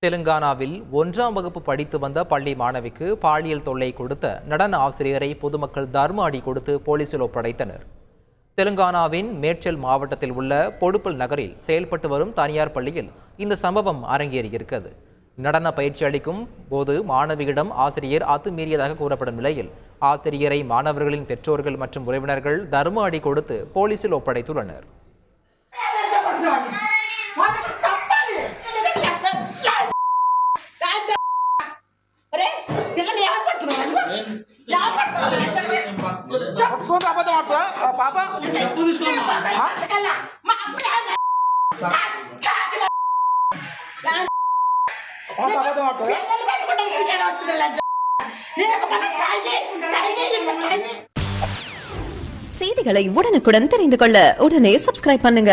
தெலுங்கானாவில் 1ஆம் வகுப்பு படித்து வந்த பள்ளி மாணவிக்கு பாலியல் தொல்லை கொடுத்த நடன ஆசிரியரை பொதுமக்கள் தர்ம அடி கொடுத்து போலீசில் ஒப்படைத்தனர். தெலுங்கானாவின் மேட்சல் மாவட்டத்தில் உள்ள பொடுப்பல் நகரில் செயல்பட்டு வரும் தனியார் பள்ளியில் இந்த சம்பவம் அரங்கேறியிருக்கிறது. நடன பயிற்சி அளிக்கும் போது மாணவியிடம் ஆசிரியர் அத்துமீறியதாக கூறப்படும் நிலையில் ஆசிரியரை மாணவர்களின் பெற்றோர்கள் மற்றும் உறவினர்கள் தர்ம அடி கொடுத்து போலீசில் ஒப்படைத்துள்ளனர். செய்திகளை உடனுக்குடன் தெரிந்து கொள்ள உடனே சப்ஸ்கிரைப் பண்ணுங்க.